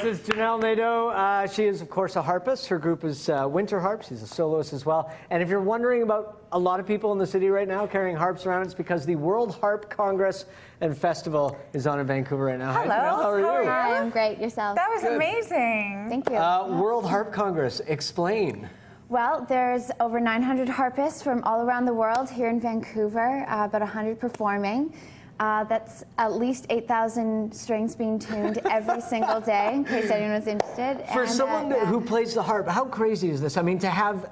This is Janelle Nadeau. She is, of course, a harpist. Her group is Winter Harp. She's a soloist as well. And if you're wondering about a lot of people in the city right now carrying harps around, it's because the World Harp Congress and Festival is on in Vancouver right now. Hello. Hi, Janelle. How are you? Hi, I'm great. Yourself? That was amazing. Thank you. World Harp Congress. Explain. Well, there's over 900 harpists from all around the world here in Vancouver, about 100 performing. That's at least 8,000 strings being tuned every single day, in case anyone was interested. For someone who plays the harp, how crazy is this? I mean, to have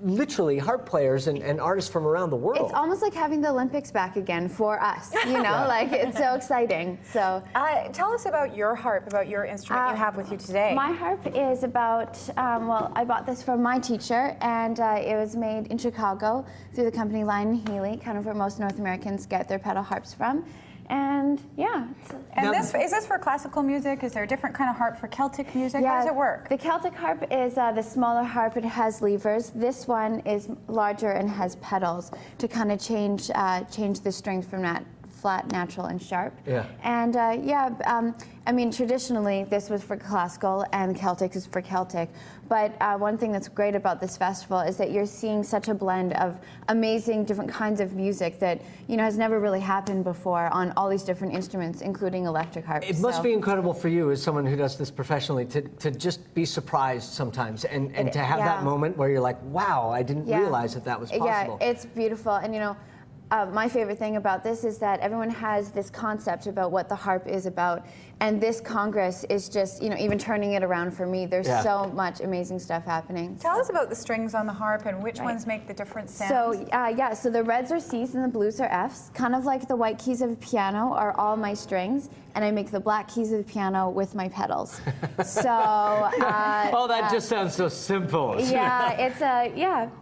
literally harp players and artists from around the world. It's almost like having the Olympics back again for us, you know, like it's so exciting. So, tell us about your harp, about your instrument you have with you today. My harp is about, well, I bought this from my teacher, and it was made in Chicago through the company Lion & Healy, kind of where most North Americans get their pedal harps from. And yeah. And is this for classical music? Is there a different kind of harp for Celtic music? Yeah, how does it work? The Celtic harp is the smaller harp. It has levers. This one is larger and has pedals to kind of change the strength from that flat, natural, and sharp. Yeah. And I mean, traditionally, this was for classical, and Celtic is for Celtic. But one thing that's great about this festival is that you're seeing such a blend of amazing different kinds of music that, you know, has never really happened before on all these different instruments, including electric harps. It must be incredible for you as someone who does this professionally to just be surprised sometimes and to have that moment where you're like, wow, I didn't realize that was possible. Yeah, it's beautiful. And, you know, my favorite thing about this is that everyone has this concept about what the harp is about, and this Congress is just, you know, even turning it around for me. There's so much amazing stuff happening. Tell us about the strings on the harp and which ones make the different sounds. So, so the reds are C's and the blues are F's. Kind of like the white keys of a piano are all my strings, and I make the black keys of the piano with my pedals. So, oh, that just sounds so simple. Yeah, it's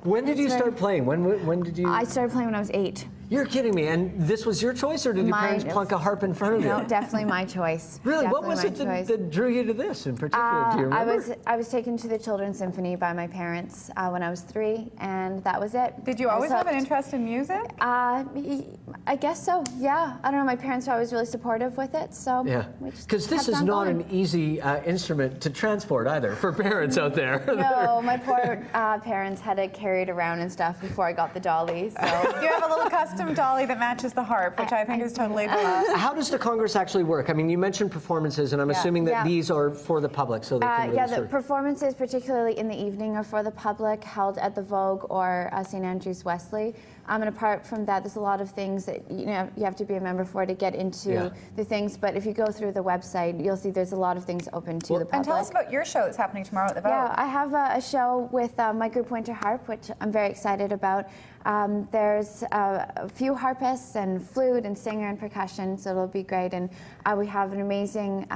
When did you start playing? When did you? I started playing when I was 8. You're kidding me. And this was your choice, or did your parents plunk a harp in front of you? No, definitely my choice. Really? Definitely What was it that drew you to this in particular? Do you remember? I was taken to the Children's Symphony by my parents when I was 3, and that was it. Did you always have an interest in music? I guess so, yeah. I don't know, my parents were always really supportive with it, so because this is not an easy instrument to transport either for parents out there. No, my poor parents had to carry it around and stuff before I got the dolly, so. You have a little custom dolly that matches the harp, which I think is totally cool. How does the Congress actually work? I mean, you mentioned performances, and I'm assuming that these are for the public, so they can really the performances, particularly in the evening, are for the public, held at the Vogue or St. Andrews Wesley. And apart from that, there's a lot of things that you have to be a member for to get into the things. But if you go through the website, you'll see there's a lot of things open to the public. And tell us about your show that's happening tomorrow at the Vogue. Yeah, I have a show with my group Winter Harp, which I'm very excited about. There's a few harpists and flute and singer and percussion, so it'll be great. And we have an amazing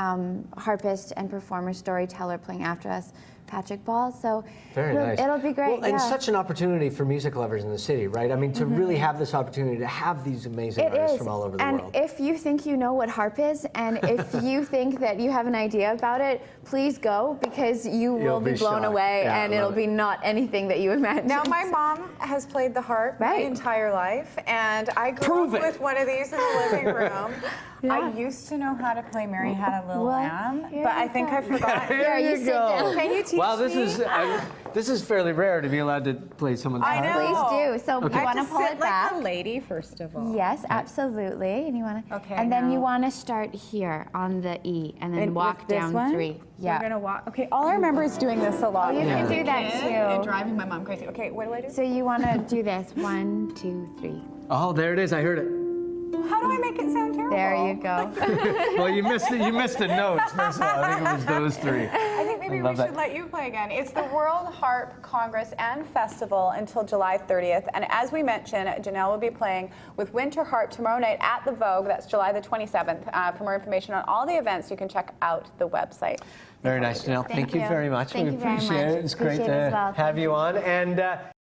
harpist and performer storyteller playing after us, Patrick Ball, so it'll be great. Well, and such an opportunity for music lovers in the city, right? I mean, to really have this opportunity to have these amazing artists from all over the world. And if you think you know what harp is, and if you think that you have an idea about it, please go, because you'll be blown away, and it'll be not anything that you imagine. Now, my mom has played the harp my entire life, and I grew up with one of these in the living room. I used to know how to play Mary Had a Little Lamb, but I think I forgot. Here you go. Can you teach me? Wow, this is fairly rare to be allowed to play someone's harp. I know. Please do. So you want to pull it back. Like a lady, first of all. Yes, absolutely. And you want to. Okay. And then you want to start here on the E, and then walk down 3. Yeah. We're gonna walk. Okay. All I remember is doing this a lot. Oh, you can do that too. And driving my mom crazy. Okay. What do I do? So you want to do this. 1, 2, 3. Oh, there it is. I heard it. How do I make it sound terrible? There you go. Well, you missed it. You missed the notes. First of all, I think it was those 3. I think maybe we should let you play again. It's the World Harp Congress and Festival until July 30th. And as we mentioned, Janelle will be playing with Winter Harp tomorrow night at the Vogue. That's July the 27th. For more information on all the events, you can check out the website. Very nice, Janelle. Thank you very much. We appreciate it. It's great to have you on. And